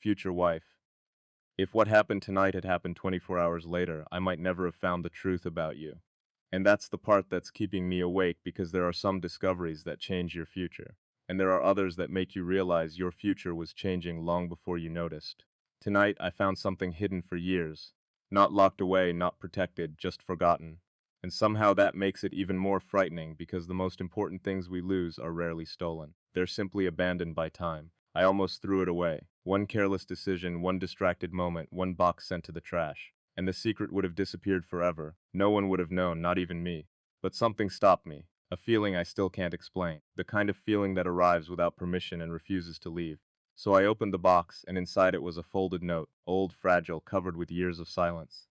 Future wife. If what happened tonight had happened 24 hours later, I might never have found the truth about you. And that's the part that's keeping me awake because there are some discoveries that change your future. And there are others that make you realize your future was changing long before you noticed. Tonight, I found something hidden for years. Not locked away, not protected, just forgotten. And somehow that makes it even more frightening because the most important things we lose are rarely stolen. They're simply abandoned by time. I almost threw it away. One careless decision, one distracted moment, one box sent to the trash. And the secret would have disappeared forever. No one would have known, not even me. But something stopped me. A feeling I still can't explain. The kind of feeling that arrives without permission and refuses to leave. So I opened the box, and inside it was a folded note, old, fragile, covered with years of silence.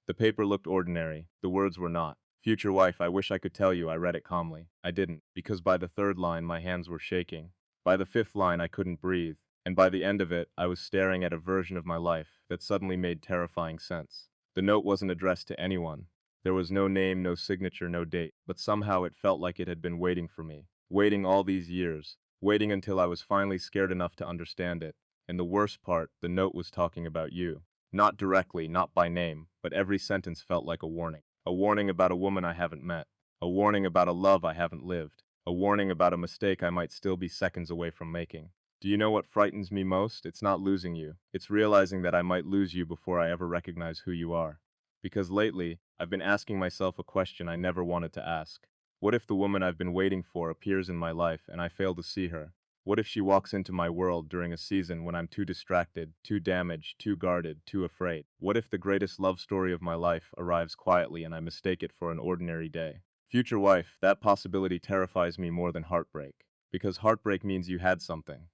The paper looked ordinary. The words were not. Future wife, I wish I could tell you I read it calmly. I didn't, because by the third line my hands were shaking. By the fifth line I couldn't breathe. And by the end of it, I was staring at a version of my life that suddenly made terrifying sense. The note wasn't addressed to anyone. There was no name, no signature, no date, but somehow it felt like it had been waiting for me. Waiting all these years. Waiting until I was finally scared enough to understand it. And the worst part, the note was talking about you. Not directly, not by name, but every sentence felt like a warning. A warning about a woman I haven't met. A warning about a love I haven't lived. A warning about a mistake I might still be seconds away from making. Do you know what frightens me most? It's not losing you. It's realizing that I might lose you before I ever recognize who you are. Because lately, I've been asking myself a question I never wanted to ask. What if the woman I've been waiting for appears in my life and I fail to see her? What if she walks into my world during a season when I'm too distracted, too damaged, too guarded, too afraid? What if the greatest love story of my life arrives quietly and I mistake it for an ordinary day? Future wife, that possibility terrifies me more than heartbreak. Because heartbreak means you had something.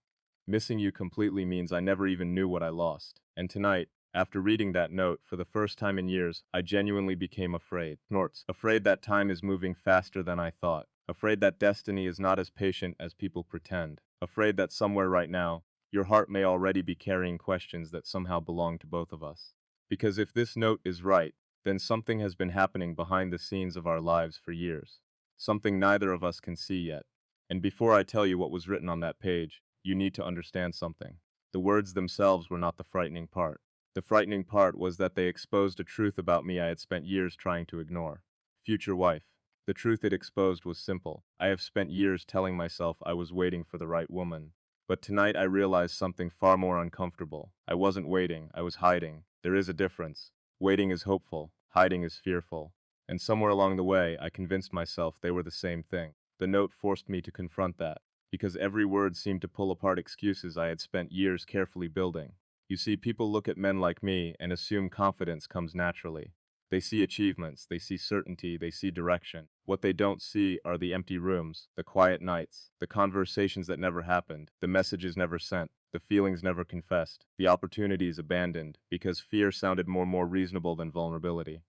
Missing you completely means I never even knew what I lost. And tonight, after reading that note, for the first time in years, I genuinely became afraid. Snorts. Afraid that time is moving faster than I thought. Afraid that destiny is not as patient as people pretend. Afraid that somewhere right now, your heart may already be carrying questions that somehow belong to both of us. Because if this note is right, then something has been happening behind the scenes of our lives for years. Something neither of us can see yet. And before I tell you what was written on that page, you need to understand something. The words themselves were not the frightening part. The frightening part was that they exposed a truth about me I had spent years trying to ignore. Future wife. The truth it exposed was simple. I have spent years telling myself I was waiting for the right woman. But tonight I realized something far more uncomfortable. I wasn't waiting, I was hiding. There is a difference. Waiting is hopeful, hiding is fearful. And somewhere along the way, I convinced myself they were the same thing. The note forced me to confront that, because every word seemed to pull apart excuses I had spent years carefully building. You see, people look at men like me and assume confidence comes naturally. They see achievements, they see certainty, they see direction. What they don't see are the empty rooms, the quiet nights, the conversations that never happened, the messages never sent, the feelings never confessed, the opportunities abandoned, because fear sounded more reasonable than vulnerability.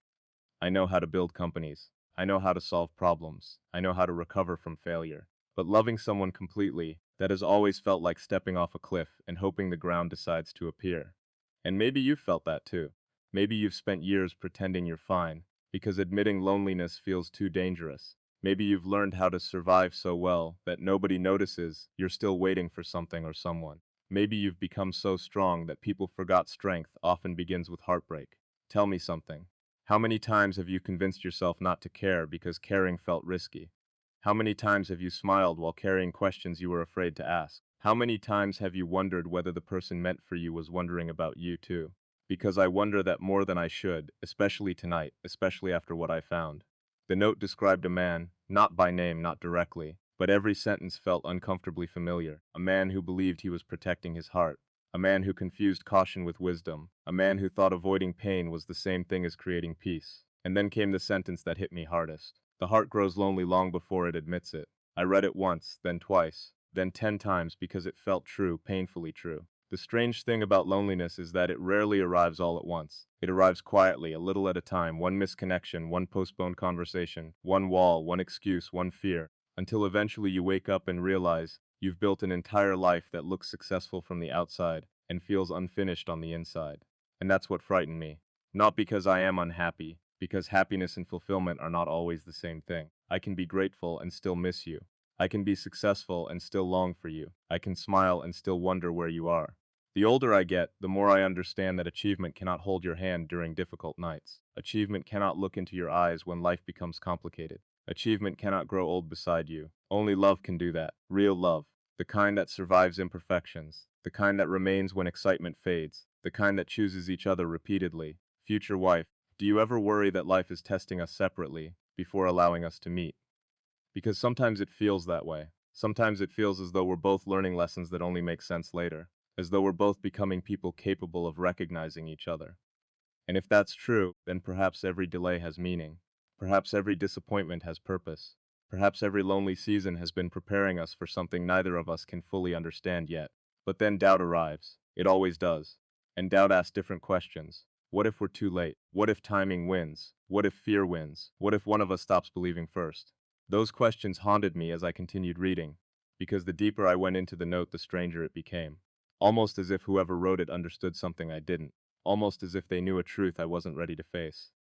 I know how to build companies. I know how to solve problems. I know how to recover from failure. But loving someone completely, that has always felt like stepping off a cliff and hoping the ground decides to appear. And maybe you've felt that too. Maybe you've spent years pretending you're fine, because admitting loneliness feels too dangerous. Maybe you've learned how to survive so well that nobody notices you're still waiting for something or someone. Maybe you've become so strong that people forgot strength often begins with heartbreak. Tell me something. How many times have you convinced yourself not to care because caring felt risky? How many times have you smiled while carrying questions you were afraid to ask? How many times have you wondered whether the person meant for you was wondering about you too? Because I wonder that more than I should, especially tonight, especially after what I found. The note described a man, not by name, not directly, but every sentence felt uncomfortably familiar. A man who believed he was protecting his heart. A man who confused caution with wisdom. A man who thought avoiding pain was the same thing as creating peace. And then came the sentence that hit me hardest. The heart grows lonely long before it admits it. I read it once, then twice, then 10 times because it felt true, painfully true. The strange thing about loneliness is that it rarely arrives all at once. It arrives quietly, a little at a time, one misconnection, one postponed conversation, one wall, one excuse, one fear, until eventually you wake up and realize you've built an entire life that looks successful from the outside and feels unfinished on the inside. And that's what frightened me. Not because I am unhappy, because happiness and fulfillment are not always the same thing. I can be grateful and still miss you. I can be successful and still long for you. I can smile and still wonder where you are. The older I get, the more I understand that achievement cannot hold your hand during difficult nights. Achievement cannot look into your eyes when life becomes complicated. Achievement cannot grow old beside you. Only love can do that. Real love. The kind that survives imperfections. The kind that remains when excitement fades. The kind that chooses each other repeatedly. Future wife, do you ever worry that life is testing us separately before allowing us to meet? Because sometimes it feels that way. Sometimes it feels as though we're both learning lessons that only make sense later, as though we're both becoming people capable of recognizing each other. And if that's true, then perhaps every delay has meaning. Perhaps every disappointment has purpose. Perhaps every lonely season has been preparing us for something neither of us can fully understand yet. But then doubt arrives. It always does. And doubt asks different questions. What if we're too late? What if timing wins? What if fear wins? What if one of us stops believing first? Those questions haunted me as I continued reading, because the deeper I went into the note, the stranger it became. Almost as if whoever wrote it understood something I didn't. Almost as if they knew a truth I wasn't ready to face.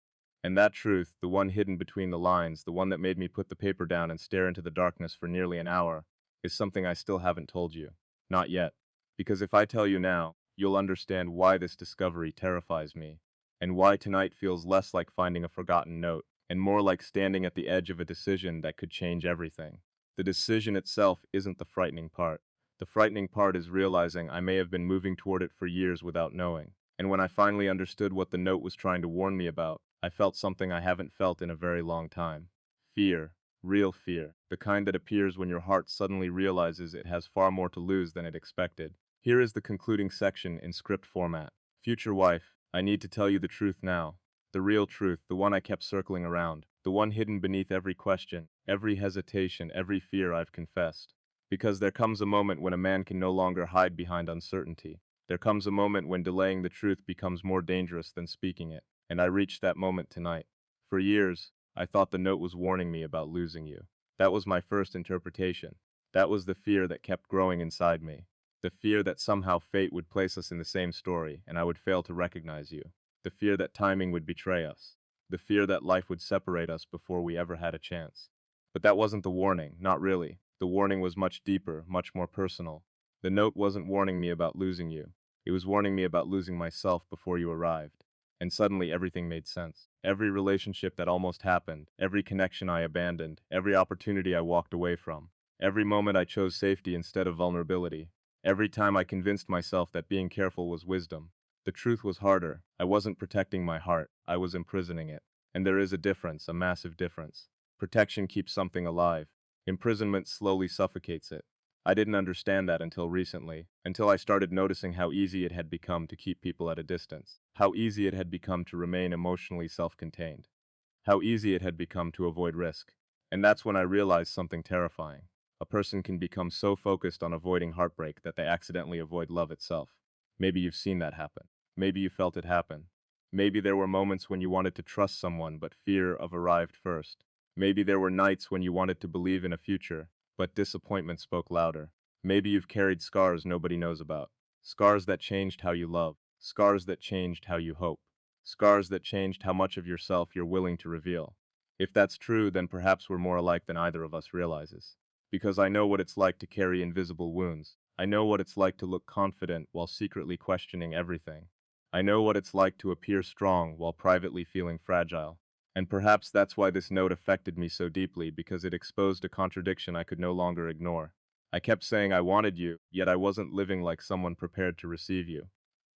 And that truth, the one hidden between the lines, the one that made me put the paper down and stare into the darkness for nearly an hour, is something I still haven't told you. Not yet. Because if I tell you now, you'll understand why this discovery terrifies me, and why tonight feels less like finding a forgotten note, and more like standing at the edge of a decision that could change everything. The decision itself isn't the frightening part. The frightening part is realizing I may have been moving toward it for years without knowing. And when I finally understood what the note was trying to warn me about, I felt something I haven't felt in a very long time. Fear. Real fear. The kind that appears when your heart suddenly realizes it has far more to lose than it expected. Here is the concluding section in script format. Future wife, I need to tell you the truth now. The real truth, the one I kept circling around. The one hidden beneath every question, every hesitation, every fear I've confessed. Because there comes a moment when a man can no longer hide behind uncertainty. There comes a moment when delaying the truth becomes more dangerous than speaking it, and I reached that moment tonight. For years, I thought the note was warning me about losing you. That was my first interpretation. That was the fear that kept growing inside me. The fear that somehow fate would place us in the same story, and I would fail to recognize you. The fear that timing would betray us. The fear that life would separate us before we ever had a chance. But that wasn't the warning, not really. The warning was much deeper, much more personal. The note wasn't warning me about losing you. It was warning me about losing myself before you arrived. And suddenly everything made sense. Every relationship that almost happened, every connection I abandoned, every opportunity I walked away from, every moment I chose safety instead of vulnerability, every time I convinced myself that being careful was wisdom. The truth was harder. I wasn't protecting my heart, I was imprisoning it. And there is a difference, a massive difference. Protection keeps something alive. Imprisonment slowly suffocates it. I didn't understand that until recently, until I started noticing how easy it had become to keep people at a distance, how easy it had become to remain emotionally self-contained, how easy it had become to avoid risk. And that's when I realized something terrifying. A person can become so focused on avoiding heartbreak that they accidentally avoid love itself. Maybe you've seen that happen. Maybe you felt it happen. Maybe there were moments when you wanted to trust someone, but fear of arrived first. Maybe there were nights when you wanted to believe in a future, but disappointment spoke louder. Maybe you've carried scars nobody knows about. Scars that changed how you love. Scars that changed how you hope. Scars that changed how much of yourself you're willing to reveal. If that's true, then perhaps we're more alike than either of us realizes. Because I know what it's like to carry invisible wounds. I know what it's like to look confident while secretly questioning everything. I know what it's like to appear strong while privately feeling fragile. And perhaps that's why this note affected me so deeply, because it exposed a contradiction I could no longer ignore. I kept saying I wanted you, yet I wasn't living like someone prepared to receive you.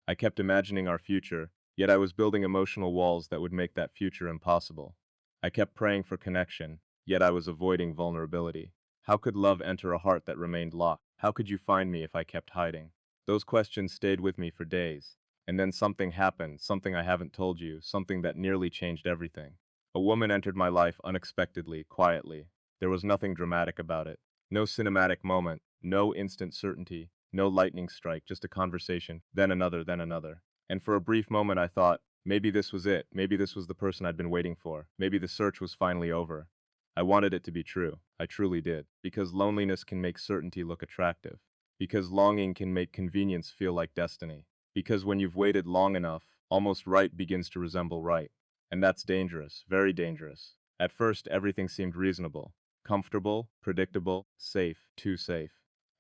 I kept imagining our future, yet I was building emotional walls that would make that future impossible. I kept praying for connection, yet I was avoiding vulnerability. How could love enter a heart that remained locked? How could you find me if I kept hiding? Those questions stayed with me for days. And then something happened, something I haven't told you, something that nearly changed everything. A woman entered my life unexpectedly, quietly. There was nothing dramatic about it. No cinematic moment, no instant certainty, no lightning strike, just a conversation, then another, then another. And for a brief moment I thought, maybe this was it, maybe this was the person I'd been waiting for, maybe the search was finally over. I wanted it to be true, I truly did, because loneliness can make certainty look attractive, because longing can make convenience feel like destiny, because when you've waited long enough, almost right begins to resemble right. And that's dangerous, very dangerous. At first, everything seemed reasonable. Comfortable, predictable, safe, too safe.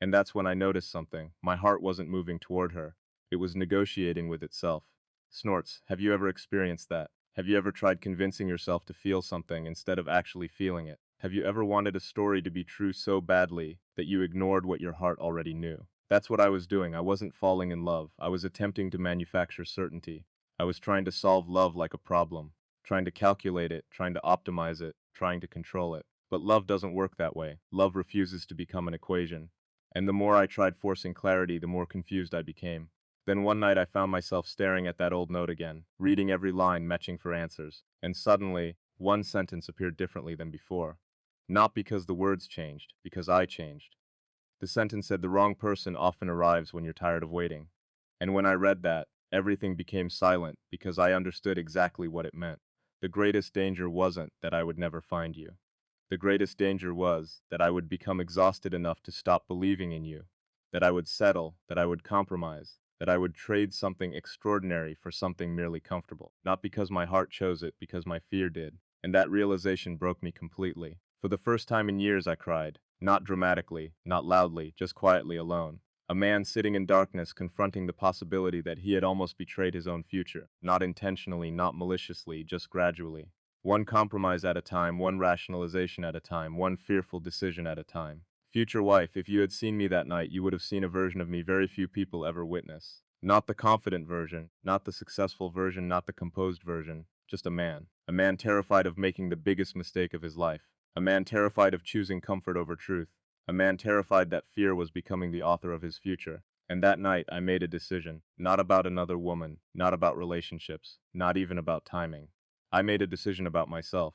And that's when I noticed something. My heart wasn't moving toward her. It was negotiating with itself. Snorts, have you ever experienced that? Have you ever tried convincing yourself to feel something instead of actually feeling it? Have you ever wanted a story to be true so badly that you ignored what your heart already knew? That's what I was doing. I wasn't falling in love. I was attempting to manufacture certainty. I was trying to solve love like a problem, trying to calculate it, trying to optimize it, trying to control it. But love doesn't work that way. Love refuses to become an equation. And the more I tried forcing clarity, the more confused I became. Then one night I found myself staring at that old note again, reading every line, matching for answers. And suddenly, one sentence appeared differently than before. Not because the words changed, because I changed. The sentence said the wrong person often arrives when you're tired of waiting. And when I read that, everything became silent because I understood exactly what it meant. The greatest danger wasn't that I would never find you. The greatest danger was that I would become exhausted enough to stop believing in you, that I would settle, that I would compromise, that I would trade something extraordinary for something merely comfortable, not because my heart chose it, because my fear did. And that realization broke me completely. For the first time in years I cried, not dramatically, not loudly, just quietly alone. A man sitting in darkness confronting the possibility that he had almost betrayed his own future, not intentionally, not maliciously, just gradually. One compromise at a time, one rationalization at a time, one fearful decision at a time. Future wife, if you had seen me that night, you would have seen a version of me very few people ever witness. Not the confident version, not the successful version, not the composed version, just a man. A man terrified of making the biggest mistake of his life. A man terrified of choosing comfort over truth. A man terrified that fear was becoming the author of his future. And that night I made a decision, not about another woman, not about relationships, not even about timing. I made a decision about myself.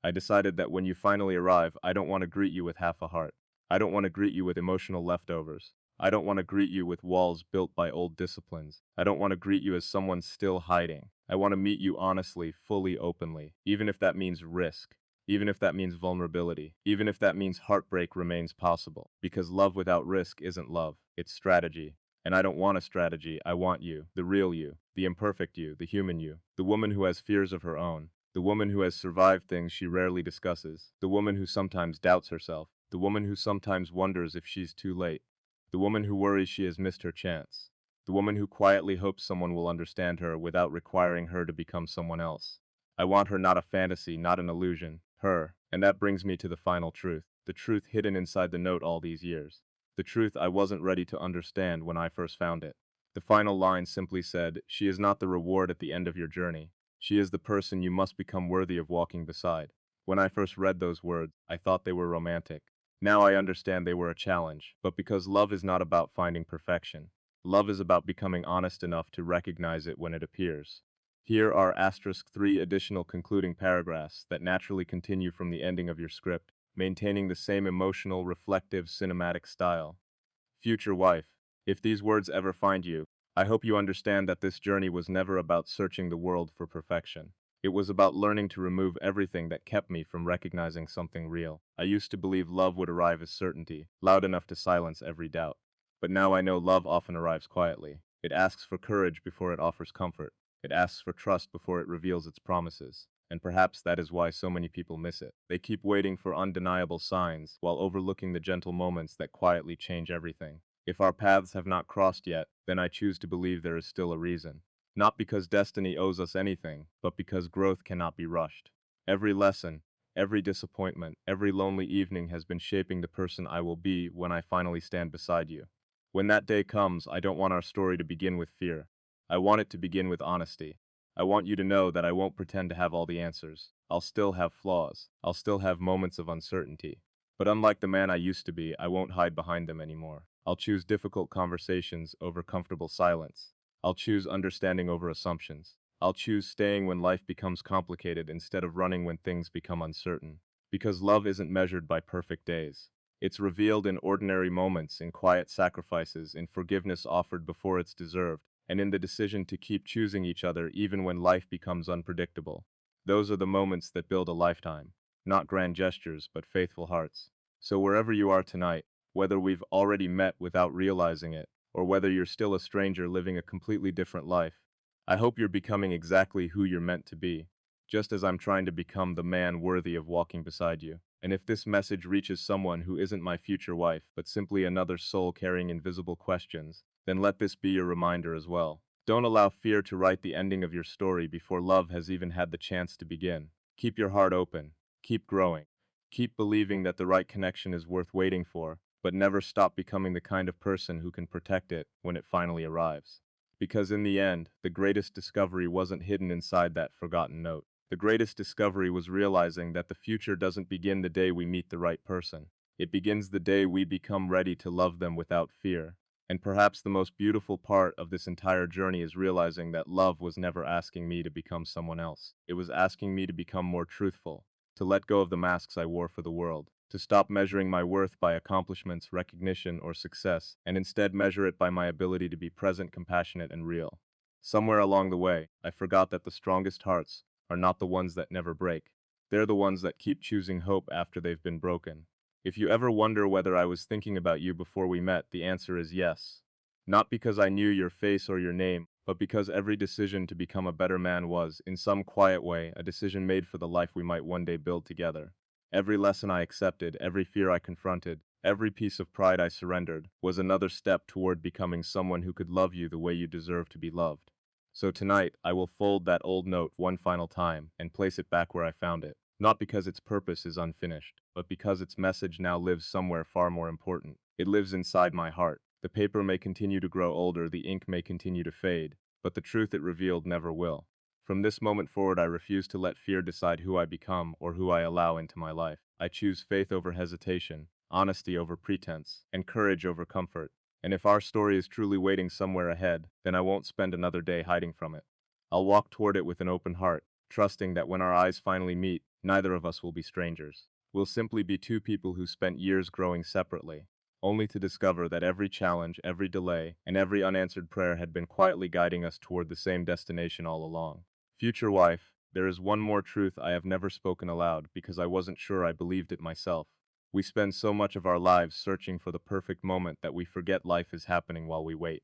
I decided that when you finally arrive, I don't want to greet you with half a heart. I don't want to greet you with emotional leftovers. I don't want to greet you with walls built by old disciplines. I don't want to greet you as someone still hiding. I want to meet you honestly, fully, openly, even if that means risk, even if that means vulnerability, even if that means heartbreak remains possible. Because love without risk isn't love, it's strategy. And I don't want a strategy, I want you, the real you, the imperfect you, the human you, the woman who has fears of her own, the woman who has survived things she rarely discusses, the woman who sometimes doubts herself, the woman who sometimes wonders if she's too late, the woman who worries she has missed her chance, the woman who quietly hopes someone will understand her without requiring her to become someone else. I want her, not a fantasy, not an illusion, her. And that brings me to the final truth, the truth hidden inside the note all these years. The truth I wasn't ready to understand when I first found it. The final line simply said, "She is not the reward at the end of your journey. She is the person you must become worthy of walking beside." When I first read those words, I thought they were romantic. Now I understand they were a challenge, but because love is not about finding perfection. Love is about becoming honest enough to recognize it when it appears. Here are *3 additional concluding paragraphs that naturally continue from the ending of your script, maintaining the same emotional, reflective, cinematic style. Future wife, if these words ever find you, I hope you understand that this journey was never about searching the world for perfection. It was about learning to remove everything that kept me from recognizing something real. I used to believe love would arrive as certainty, loud enough to silence every doubt. But now I know love often arrives quietly. It asks for courage before it offers comfort. It asks for trust before it reveals its promises. And perhaps that is why so many people miss it. They keep waiting for undeniable signs while overlooking the gentle moments that quietly change everything. If our paths have not crossed yet, then I choose to believe there is still a reason. Not because destiny owes us anything, but because growth cannot be rushed. Every lesson, every disappointment, every lonely evening has been shaping the person I will be when I finally stand beside you. When that day comes, I don't want our story to begin with fear. I want it to begin with honesty. I want you to know that I won't pretend to have all the answers. I'll still have flaws. I'll still have moments of uncertainty. But unlike the man I used to be, I won't hide behind them anymore. I'll choose difficult conversations over comfortable silence. I'll choose understanding over assumptions. I'll choose staying when life becomes complicated instead of running when things become uncertain. Because love isn't measured by perfect days. It's revealed in ordinary moments, in quiet sacrifices, in forgiveness offered before it's deserved, and in the decision to keep choosing each other even when life becomes unpredictable. Those are the moments that build a lifetime. Not grand gestures, but faithful hearts. So wherever you are tonight, whether we've already met without realizing it, or whether you're still a stranger living a completely different life, I hope you're becoming exactly who you're meant to be, just as I'm trying to become the man worthy of walking beside you. And if this message reaches someone who isn't my future wife, but simply another soul carrying invisible questions, then let this be your reminder as well. Don't allow fear to write the ending of your story before love has even had the chance to begin. Keep your heart open. Keep growing. Keep believing that the right connection is worth waiting for, but never stop becoming the kind of person who can protect it when it finally arrives. Because in the end, the greatest discovery wasn't hidden inside that forgotten note. The greatest discovery was realizing that the future doesn't begin the day we meet the right person. It begins the day we become ready to love them without fear. And perhaps the most beautiful part of this entire journey is realizing that love was never asking me to become someone else. It was asking me to become more truthful, to let go of the masks I wore for the world, to stop measuring my worth by accomplishments, recognition, or success, and instead measure it by my ability to be present, compassionate, and real. Somewhere along the way, I forgot that the strongest hearts are not the ones that never break. They're the ones that keep choosing hope after they've been broken. If you ever wonder whether I was thinking about you before we met, the answer is yes. Not because I knew your face or your name, but because every decision to become a better man was, in some quiet way, a decision made for the life we might one day build together. Every lesson I accepted, every fear I confronted, every piece of pride I surrendered, was another step toward becoming someone who could love you the way you deserve to be loved. So tonight, I will fold that old note one final time and place it back where I found it. Not because its purpose is unfinished, but because its message now lives somewhere far more important. It lives inside my heart. The paper may continue to grow older, the ink may continue to fade, but the truth it revealed never will. From this moment forward, I refuse to let fear decide who I become or who I allow into my life. I choose faith over hesitation, honesty over pretense, and courage over comfort. And if our story is truly waiting somewhere ahead, then I won't spend another day hiding from it. I'll walk toward it with an open heart, trusting that when our eyes finally meet, neither of us will be strangers. We'll simply be two people who spent years growing separately, only to discover that every challenge, every delay, and every unanswered prayer had been quietly guiding us toward the same destination all along. Future wife, there is one more truth I have never spoken aloud because I wasn't sure I believed it myself. We spend so much of our lives searching for the perfect moment that we forget life is happening while we wait.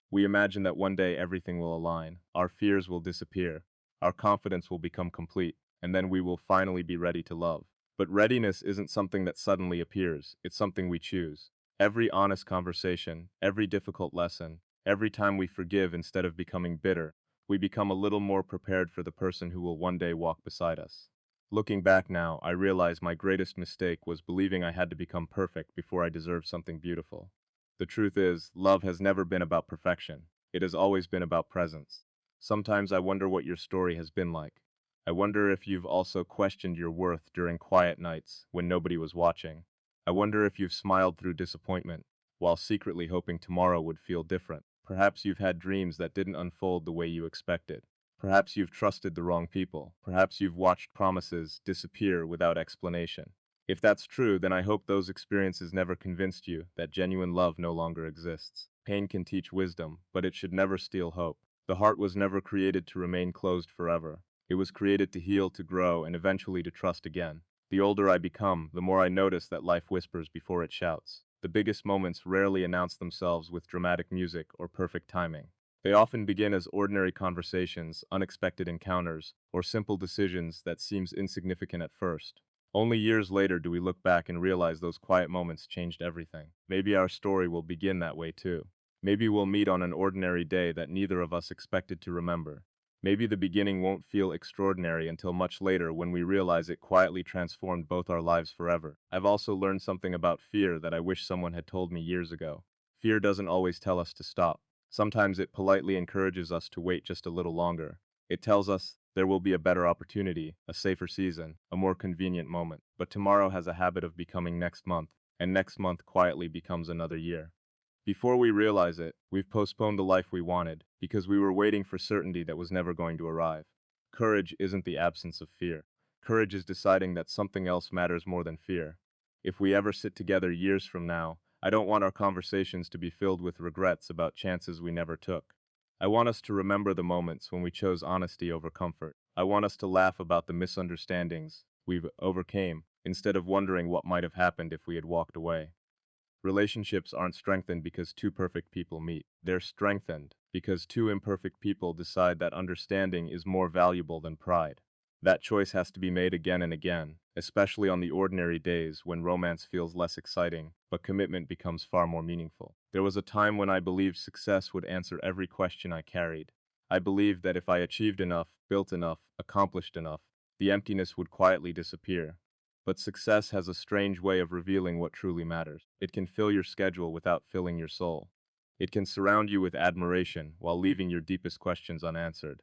We imagine that one day everything will align, our fears will disappear, our confidence will become complete, and then we will finally be ready to love. But readiness isn't something that suddenly appears, it's something we choose. Every honest conversation, every difficult lesson, every time we forgive instead of becoming bitter, we become a little more prepared for the person who will one day walk beside us. Looking back now, I realize my greatest mistake was believing I had to become perfect before I deserved something beautiful. The truth is, love has never been about perfection. It has always been about presence. Sometimes I wonder what your story has been like. I wonder if you've also questioned your worth during quiet nights when nobody was watching. I wonder if you've smiled through disappointment, while secretly hoping tomorrow would feel different. Perhaps you've had dreams that didn't unfold the way you expected. Perhaps you've trusted the wrong people. Perhaps you've watched promises disappear without explanation. If that's true, then I hope those experiences never convinced you that genuine love no longer exists. Pain can teach wisdom, but it should never steal hope. The heart was never created to remain closed forever. It was created to heal, to grow, and eventually to trust again. The older I become, the more I notice that life whispers before it shouts. The biggest moments rarely announce themselves with dramatic music or perfect timing. They often begin as ordinary conversations, unexpected encounters, or simple decisions that seems insignificant at first. Only years later do we look back and realize those quiet moments changed everything. Maybe our story will begin that way too. Maybe we'll meet on an ordinary day that neither of us expected to remember. Maybe the beginning won't feel extraordinary until much later when we realize it quietly transformed both our lives forever. I've also learned something about fear that I wish someone had told me years ago. Fear doesn't always tell us to stop. Sometimes it politely encourages us to wait just a little longer. It tells us there will be a better opportunity, a safer season, a more convenient moment. But tomorrow has a habit of becoming next month, and next month quietly becomes another year. Before we realize it, we've postponed the life we wanted because we were waiting for certainty that was never going to arrive. Courage isn't the absence of fear. Courage is deciding that something else matters more than fear. If we ever sit together years from now, I don't want our conversations to be filled with regrets about chances we never took. I want us to remember the moments when we chose honesty over comfort. I want us to laugh about the misunderstandings we've overcame instead of wondering what might have happened if we had walked away. Relationships aren't strengthened because two perfect people meet. They're strengthened because two imperfect people decide that understanding is more valuable than pride. That choice has to be made again and again, especially on the ordinary days when romance feels less exciting, but commitment becomes far more meaningful. There was a time when I believed success would answer every question I carried. I believed that if I achieved enough, built enough, accomplished enough, the emptiness would quietly disappear. But success has a strange way of revealing what truly matters. It can fill your schedule without filling your soul. It can surround you with admiration while leaving your deepest questions unanswered.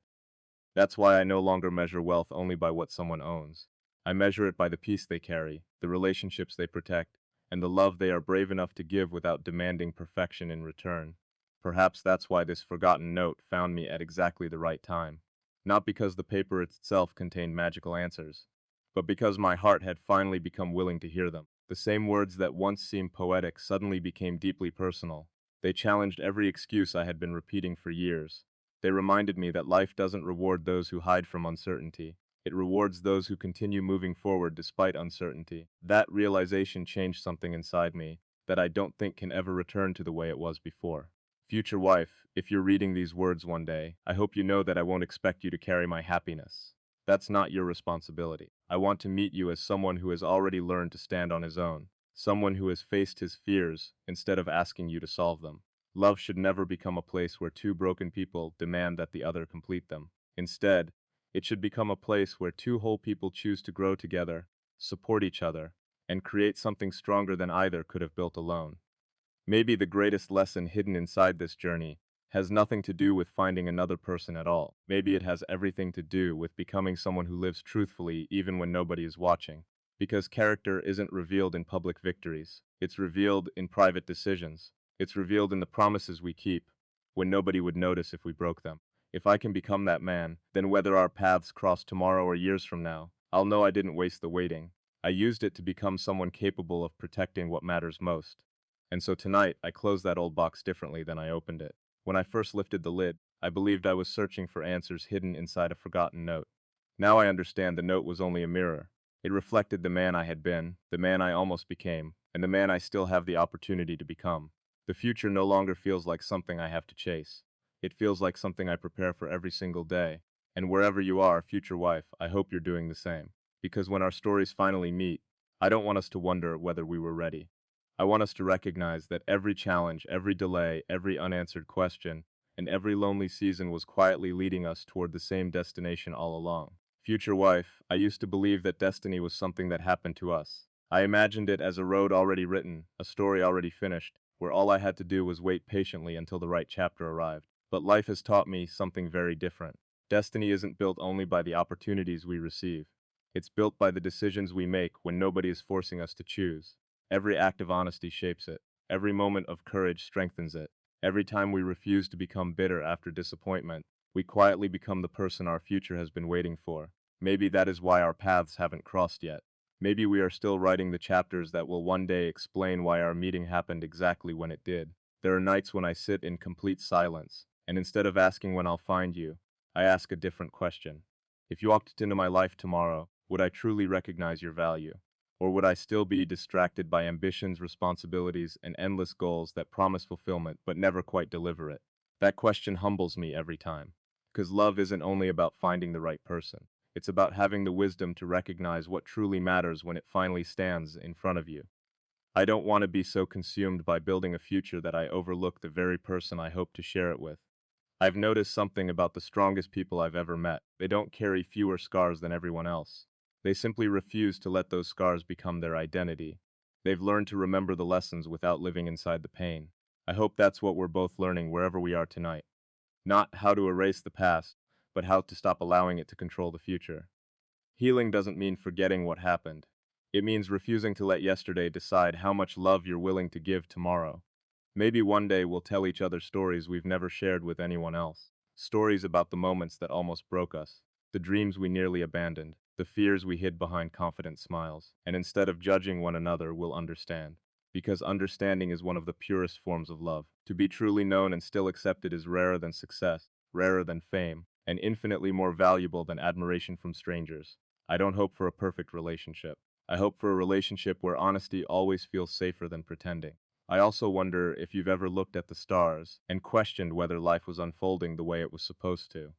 That's why I no longer measure wealth only by what someone owns. I measure it by the peace they carry, the relationships they protect, and the love they are brave enough to give without demanding perfection in return. Perhaps that's why this forgotten note found me at exactly the right time. Not because the paper itself contained magical answers, but because my heart had finally become willing to hear them. The same words that once seemed poetic suddenly became deeply personal. They challenged every excuse I had been repeating for years. They reminded me that life doesn't reward those who hide from uncertainty. It rewards those who continue moving forward despite uncertainty. That realization changed something inside me that I don't think can ever return to the way it was before. Future wife, if you're reading these words one day, I hope you know that I won't expect you to carry my happiness. That's not your responsibility. I want to meet you as someone who has already learned to stand on his own, someone who has faced his fears instead of asking you to solve them. Love should never become a place where two broken people demand that the other complete them. Instead, it should become a place where two whole people choose to grow together, support each other, and create something stronger than either could have built alone. Maybe the greatest lesson hidden inside this journey has nothing to do with finding another person at all. Maybe it has everything to do with becoming someone who lives truthfully even when nobody is watching. Because character isn't revealed in public victories, it's revealed in private decisions. It's revealed in the promises we keep, when nobody would notice if we broke them. If I can become that man, then whether our paths cross tomorrow or years from now, I'll know I didn't waste the waiting. I used it to become someone capable of protecting what matters most. And so tonight, I closed that old box differently than I opened it. When I first lifted the lid, I believed I was searching for answers hidden inside a forgotten note. Now I understand the note was only a mirror. It reflected the man I had been, the man I almost became, and the man I still have the opportunity to become. The future no longer feels like something I have to chase. It feels like something I prepare for every single day. And wherever you are, future wife, I hope you're doing the same. Because when our stories finally meet, I don't want us to wonder whether we were ready. I want us to recognize that every challenge, every delay, every unanswered question, and every lonely season was quietly leading us toward the same destination all along. Future wife, I used to believe that destiny was something that happened to us. I imagined it as a road already written, a story already finished, where all I had to do was wait patiently until the right chapter arrived. But life has taught me something very different. Destiny isn't built only by the opportunities we receive. It's built by the decisions we make when nobody is forcing us to choose. Every act of honesty shapes it. Every moment of courage strengthens it. Every time we refuse to become bitter after disappointment, we quietly become the person our future has been waiting for. Maybe that is why our paths haven't crossed yet. Maybe we are still writing the chapters that will one day explain why our meeting happened exactly when it did. There are nights when I sit in complete silence, and instead of asking when I'll find you, I ask a different question. If you walked into my life tomorrow, would I truly recognize your value? Or would I still be distracted by ambitions, responsibilities, and endless goals that promise fulfillment but never quite deliver it? That question humbles me every time. Because love isn't only about finding the right person. It's about having the wisdom to recognize what truly matters when it finally stands in front of you. I don't want to be so consumed by building a future that I overlook the very person I hope to share it with. I've noticed something about the strongest people I've ever met. They don't carry fewer scars than everyone else. They simply refuse to let those scars become their identity. They've learned to remember the lessons without living inside the pain. I hope that's what we're both learning wherever we are tonight. Not how to erase the past, but how to stop allowing it to control the future. Healing doesn't mean forgetting what happened. It means refusing to let yesterday decide how much love you're willing to give tomorrow. Maybe one day we'll tell each other stories we've never shared with anyone else. Stories about the moments that almost broke us, the dreams we nearly abandoned, the fears we hid behind confident smiles. And instead of judging one another, we'll understand. Because understanding is one of the purest forms of love. To be truly known and still accepted is rarer than success, rarer than fame, and infinitely more valuable than admiration from strangers. I don't hope for a perfect relationship. I hope for a relationship where honesty always feels safer than pretending. I also wonder if you've ever looked at the stars and questioned whether life was unfolding the way it was supposed to.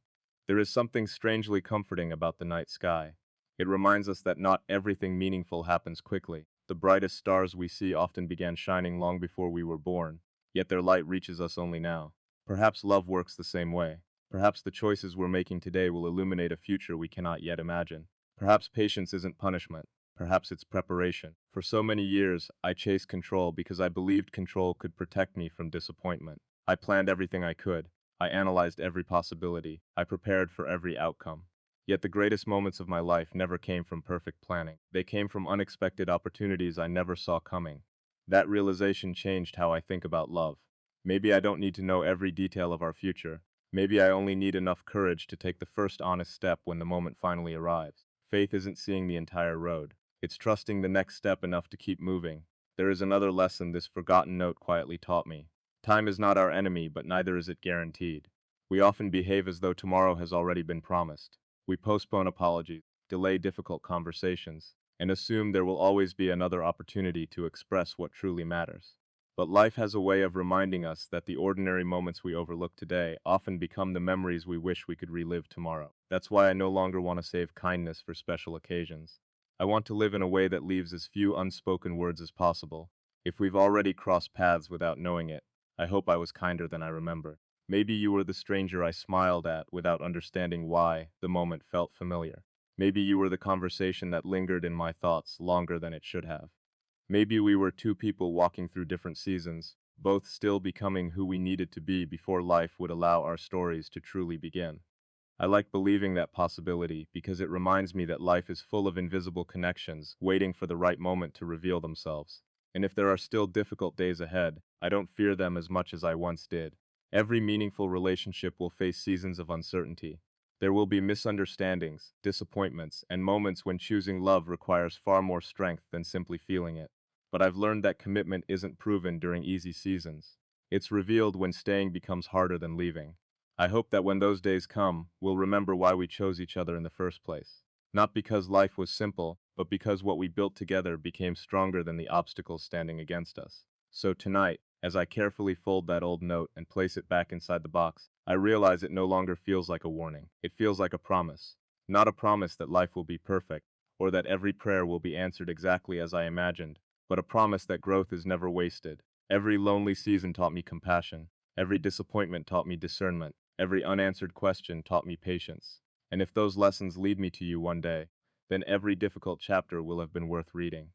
There is something strangely comforting about the night sky. It reminds us that not everything meaningful happens quickly. The brightest stars we see often began shining long before we were born, yet their light reaches us only now. Perhaps love works the same way. Perhaps the choices we're making today will illuminate a future we cannot yet imagine. Perhaps patience isn't punishment. Perhaps it's preparation. For so many years, I chased control because I believed control could protect me from disappointment. I planned everything I could. I analyzed every possibility. I prepared for every outcome. Yet the greatest moments of my life never came from perfect planning. They came from unexpected opportunities I never saw coming. That realization changed how I think about love. Maybe I don't need to know every detail of our future. Maybe I only need enough courage to take the first honest step when the moment finally arrives. Faith isn't seeing the entire road. It's trusting the next step enough to keep moving. There is another lesson this forgotten note quietly taught me. Time is not our enemy, but neither is it guaranteed. We often behave as though tomorrow has already been promised. We postpone apologies, delay difficult conversations, and assume there will always be another opportunity to express what truly matters. But life has a way of reminding us that the ordinary moments we overlook today often become the memories we wish we could relive tomorrow. That's why I no longer want to save kindness for special occasions. I want to live in a way that leaves as few unspoken words as possible. If we've already crossed paths without knowing it, I hope I was kinder than I remember. Maybe you were the stranger I smiled at without understanding why the moment felt familiar. Maybe you were the conversation that lingered in my thoughts longer than it should have. Maybe we were two people walking through different seasons, both still becoming who we needed to be before life would allow our stories to truly begin. I like believing that possibility because it reminds me that life is full of invisible connections waiting for the right moment to reveal themselves. And if there are still difficult days ahead, I don't fear them as much as I once did. Every meaningful relationship will face seasons of uncertainty. There will be misunderstandings, disappointments, and moments when choosing love requires far more strength than simply feeling it. But I've learned that commitment isn't proven during easy seasons. It's revealed when staying becomes harder than leaving. I hope that when those days come, we'll remember why we chose each other in the first place. Not because life was simple, but because what we built together became stronger than the obstacles standing against us. So tonight, as I carefully fold that old note and place it back inside the box, I realize it no longer feels like a warning. It feels like a promise. Not a promise that life will be perfect, or that every prayer will be answered exactly as I imagined, but a promise that growth is never wasted. Every lonely season taught me compassion. Every disappointment taught me discernment. Every unanswered question taught me patience. And if those lessons lead me to you one day, then every difficult chapter will have been worth reading.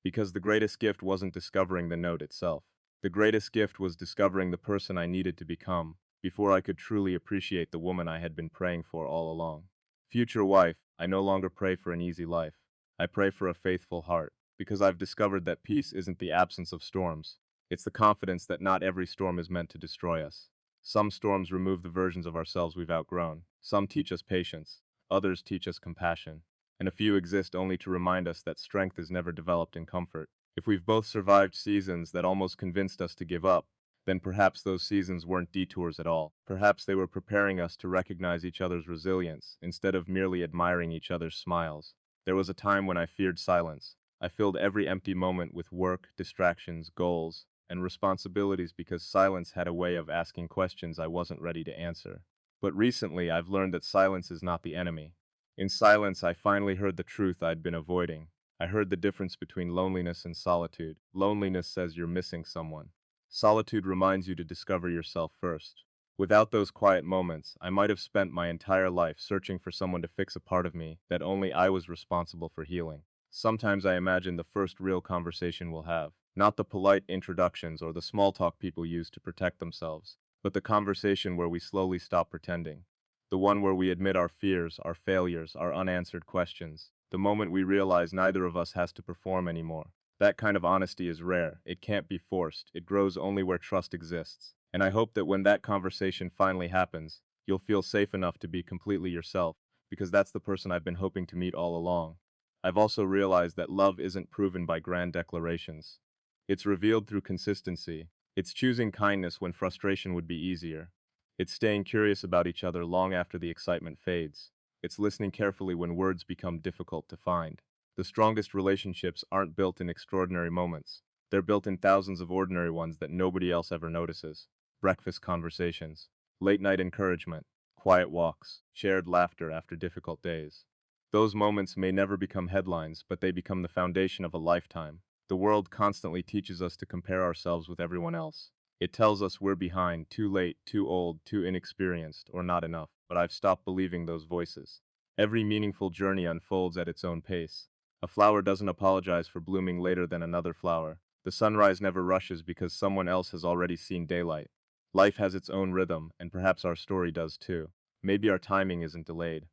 Because the greatest gift wasn't discovering the note itself. The greatest gift was discovering the person I needed to become, before I could truly appreciate the woman I had been praying for all along. Future wife, I no longer pray for an easy life. I pray for a faithful heart, because I've discovered that peace isn't the absence of storms. It's the confidence that not every storm is meant to destroy us. Some storms remove the versions of ourselves we've outgrown. Some teach us patience. Others teach us compassion. And a few exist only to remind us that strength is never developed in comfort. If we've both survived seasons that almost convinced us to give up, then perhaps those seasons weren't detours at all. Perhaps they were preparing us to recognize each other's resilience instead of merely admiring each other's smiles. There was a time when I feared silence. I filled every empty moment with work, distractions, goals, and responsibilities because silence had a way of asking questions I wasn't ready to answer. But recently, I've learned that silence is not the enemy. In silence, I finally heard the truth I'd been avoiding. I heard the difference between loneliness and solitude. Loneliness says you're missing someone. Solitude reminds you to discover yourself first. Without those quiet moments, I might have spent my entire life searching for someone to fix a part of me that only I was responsible for healing. Sometimes I imagine the first real conversation we'll have, not the polite introductions or the small talk people use to protect themselves, but the conversation where we slowly stop pretending. The one where we admit our fears, our failures, our unanswered questions. The moment we realize neither of us has to perform anymore. That kind of honesty is rare. It can't be forced. It grows only where trust exists. And I hope that when that conversation finally happens, you'll feel safe enough to be completely yourself, because that's the person I've been hoping to meet all along. I've also realized that love isn't proven by grand declarations. It's revealed through consistency. It's choosing kindness when frustration would be easier. It's staying curious about each other long after the excitement fades. It's listening carefully when words become difficult to find. The strongest relationships aren't built in extraordinary moments. They're built in thousands of ordinary ones that nobody else ever notices. Breakfast conversations, late night encouragement, quiet walks, shared laughter after difficult days. Those moments may never become headlines, but they become the foundation of a lifetime. The world constantly teaches us to compare ourselves with everyone else. It tells us we're behind, too late, too old, too inexperienced, or not enough, but I've stopped believing those voices. Every meaningful journey unfolds at its own pace. A flower doesn't apologize for blooming later than another flower. The sunrise never rushes because someone else has already seen daylight. Life has its own rhythm, and perhaps our story does too. Maybe our timing isn't delayed.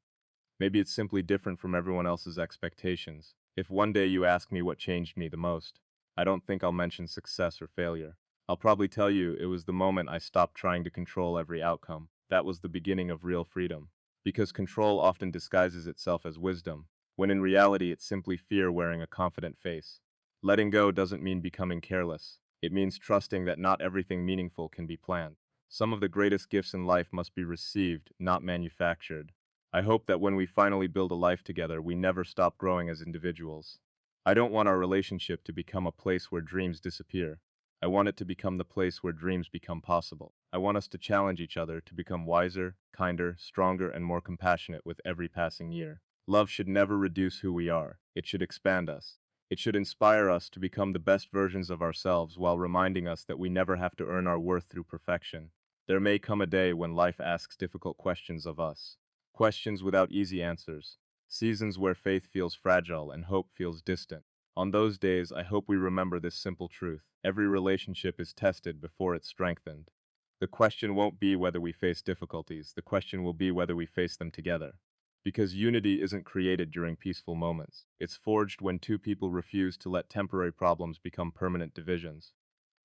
Maybe it's simply different from everyone else's expectations. If one day you ask me what changed me the most, I don't think I'll mention success or failure. I'll probably tell you it was the moment I stopped trying to control every outcome. That was the beginning of real freedom. Because control often disguises itself as wisdom, when in reality it's simply fear wearing a confident face. Letting go doesn't mean becoming careless. It means trusting that not everything meaningful can be planned. Some of the greatest gifts in life must be received, not manufactured. I hope that when we finally build a life together, we never stop growing as individuals. I don't want our relationship to become a place where dreams disappear. I want it to become the place where dreams become possible. I want us to challenge each other to become wiser, kinder, stronger, and more compassionate with every passing year. Love should never reduce who we are. It should expand us. It should inspire us to become the best versions of ourselves while reminding us that we never have to earn our worth through perfection. There may come a day when life asks difficult questions of us. Questions without easy answers. Seasons where faith feels fragile and hope feels distant. On those days, I hope we remember this simple truth. Every relationship is tested before it's strengthened. The question won't be whether we face difficulties, the question will be whether we face them together. Because unity isn't created during peaceful moments. It's forged when two people refuse to let temporary problems become permanent divisions.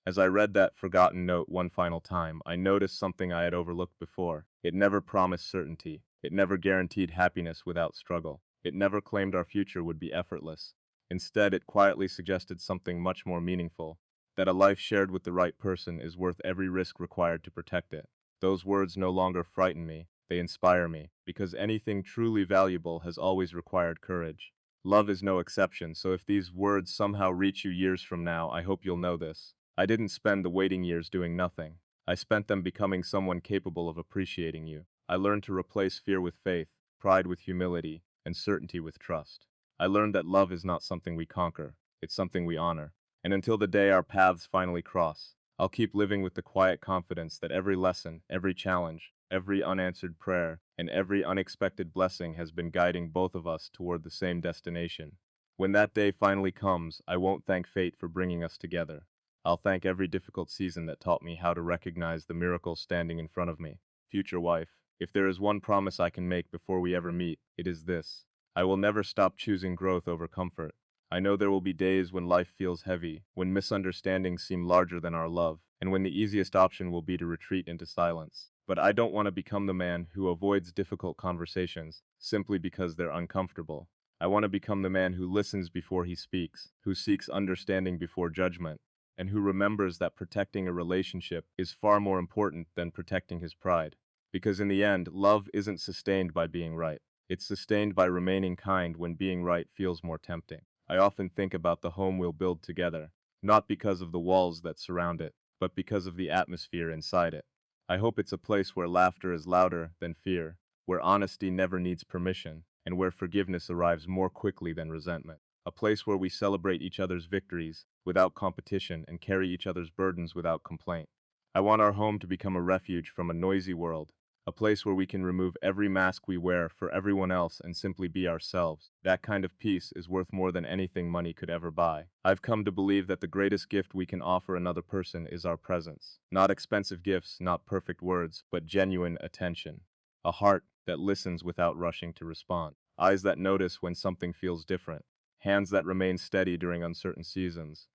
As I read that forgotten note one final time, I noticed something I had overlooked before. It never promised certainty. It never guaranteed happiness without struggle. It never claimed our future would be effortless. Instead, it quietly suggested something much more meaningful, that a life shared with the right person is worth every risk required to protect it. Those words no longer frighten me, they inspire me, because anything truly valuable has always required courage. Love is no exception, so if these words somehow reach you years from now, I hope you'll know this. I didn't spend the waiting years doing nothing. I spent them becoming someone capable of appreciating you. I learned to replace fear with faith, pride with humility, and certainty with trust. I learned that love is not something we conquer, it's something we honor. And until the day our paths finally cross, I'll keep living with the quiet confidence that every lesson, every challenge, every unanswered prayer, and every unexpected blessing has been guiding both of us toward the same destination. When that day finally comes, I won't thank fate for bringing us together. I'll thank every difficult season that taught me how to recognize the miracle standing in front of me. Future wife, if there is one promise I can make before we ever meet, it is this. I will never stop choosing growth over comfort. I know there will be days when life feels heavy, when misunderstandings seem larger than our love, and when the easiest option will be to retreat into silence. But I don't want to become the man who avoids difficult conversations simply because they're uncomfortable. I want to become the man who listens before he speaks, who seeks understanding before judgment, and who remembers that protecting a relationship is far more important than protecting his pride. Because in the end, love isn't sustained by being right. It's sustained by remaining kind when being right feels more tempting. I often think about the home we'll build together, not because of the walls that surround it, but because of the atmosphere inside it. I hope it's a place where laughter is louder than fear, where honesty never needs permission, and where forgiveness arrives more quickly than resentment. A place where we celebrate each other's victories without competition and carry each other's burdens without complaint. I want our home to become a refuge from a noisy world, a place where we can remove every mask we wear for everyone else and simply be ourselves. That kind of peace is worth more than anything money could ever buy. I've come to believe that the greatest gift we can offer another person is our presence. Not expensive gifts, not perfect words, but genuine attention. A heart that listens without rushing to respond. Eyes that notice when something feels different. Hands that remain steady during uncertain seasons.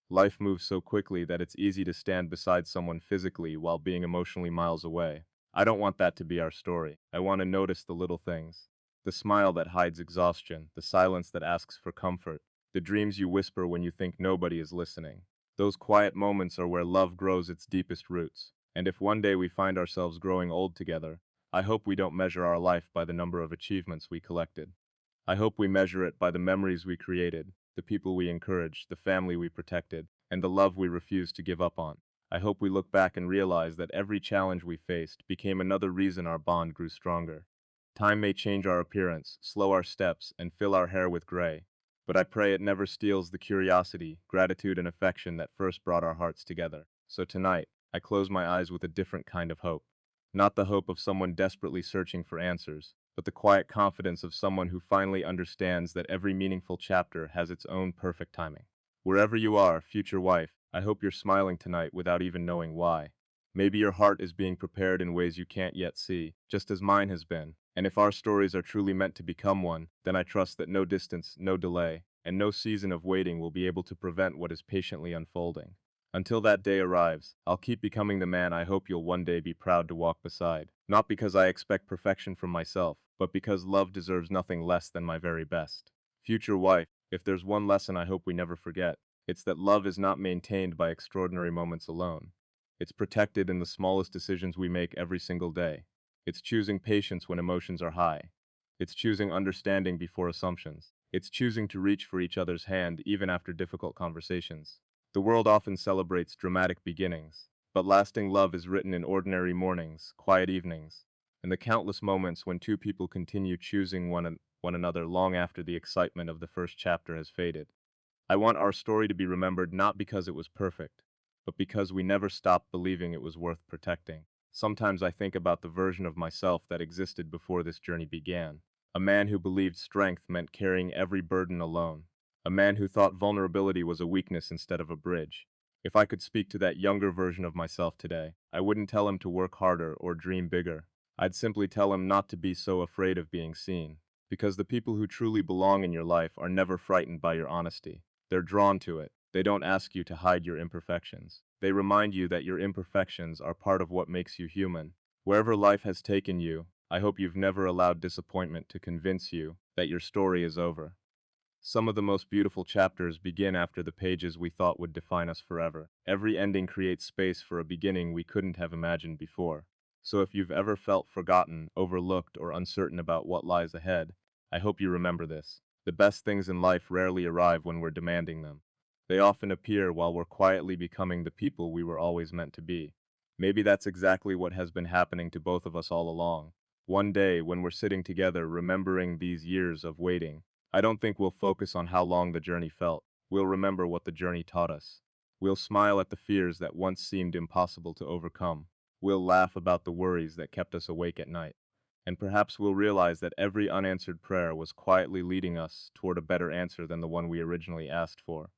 Life moves so quickly that it's easy to stand beside someone physically while being emotionally miles away. I don't want that to be our story. I want to notice the little things. The smile that hides exhaustion, the silence that asks for comfort, the dreams you whisper when you think nobody is listening. Those quiet moments are where love grows its deepest roots. And if one day we find ourselves growing old together, I hope we don't measure our life by the number of achievements we collected. I hope we measure it by the memories we created, the people we encouraged, the family we protected, and the love we refused to give up on. I hope we look back and realize that every challenge we faced became another reason our bond grew stronger. Time may change our appearance, slow our steps, and fill our hair with gray, but I pray it never steals the curiosity, gratitude, and affection that first brought our hearts together. So tonight, I close my eyes with a different kind of hope. Not the hope of someone desperately searching for answers, but the quiet confidence of someone who finally understands that every meaningful chapter has its own perfect timing. Wherever you are, future wife, I hope you're smiling tonight without even knowing why. Maybe your heart is being prepared in ways you can't yet see, just as mine has been. And if our stories are truly meant to become one, then I trust that no distance, no delay, and no season of waiting will be able to prevent what is patiently unfolding. Until that day arrives, I'll keep becoming the man I hope you'll one day be proud to walk beside. Not because I expect perfection from myself, but because love deserves nothing less than my very best. Future wife, if there's one lesson I hope we never forget, it's that love is not maintained by extraordinary moments alone. It's protected in the smallest decisions we make every single day. It's choosing patience when emotions are high. It's choosing understanding before assumptions. It's choosing to reach for each other's hand even after difficult conversations. The world often celebrates dramatic beginnings, but lasting love is written in ordinary mornings, quiet evenings, and the countless moments when two people continue choosing one another long after the excitement of the first chapter has faded. I want our story to be remembered not because it was perfect, but because we never stopped believing it was worth protecting. Sometimes I think about the version of myself that existed before this journey began. A man who believed strength meant carrying every burden alone. A man who thought vulnerability was a weakness instead of a bridge. If I could speak to that younger version of myself today, I wouldn't tell him to work harder or dream bigger. I'd simply tell him not to be so afraid of being seen. Because the people who truly belong in your life are never frightened by your honesty. They're drawn to it. They don't ask you to hide your imperfections. They remind you that your imperfections are part of what makes you human. Wherever life has taken you, I hope you've never allowed disappointment to convince you that your story is over. Some of the most beautiful chapters begin after the pages we thought would define us forever. Every ending creates space for a beginning we couldn't have imagined before. So if you've ever felt forgotten, overlooked, or uncertain about what lies ahead, I hope you remember this. The best things in life rarely arrive when we're demanding them. They often appear while we're quietly becoming the people we were always meant to be. Maybe that's exactly what has been happening to both of us all along. One day, when we're sitting together remembering these years of waiting, I don't think we'll focus on how long the journey felt. We'll remember what the journey taught us. We'll smile at the fears that once seemed impossible to overcome. We'll laugh about the worries that kept us awake at night. And perhaps we'll realize that every unanswered prayer was quietly leading us toward a better answer than the one we originally asked for.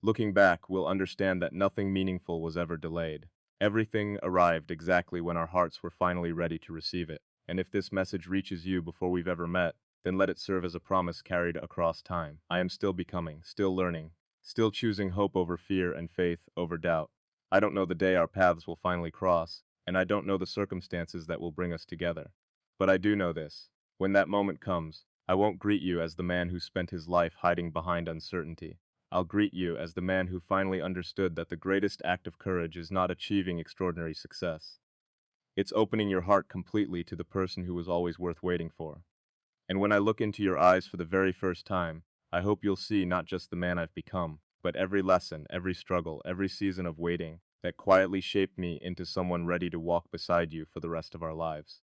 Looking back, we'll understand that nothing meaningful was ever delayed. Everything arrived exactly when our hearts were finally ready to receive it. And if this message reaches you before we've ever met, then let it serve as a promise carried across time. I am still becoming, still learning, still choosing hope over fear and faith over doubt. I don't know the day our paths will finally cross, and I don't know the circumstances that will bring us together. But I do know this. When that moment comes, I won't greet you as the man who spent his life hiding behind uncertainty. I'll greet you as the man who finally understood that the greatest act of courage is not achieving extraordinary success. It's opening your heart completely to the person who was always worth waiting for. And when I look into your eyes for the very first time, I hope you'll see not just the man I've become, but every lesson, every struggle, every season of waiting that quietly shaped me into someone ready to walk beside you for the rest of our lives.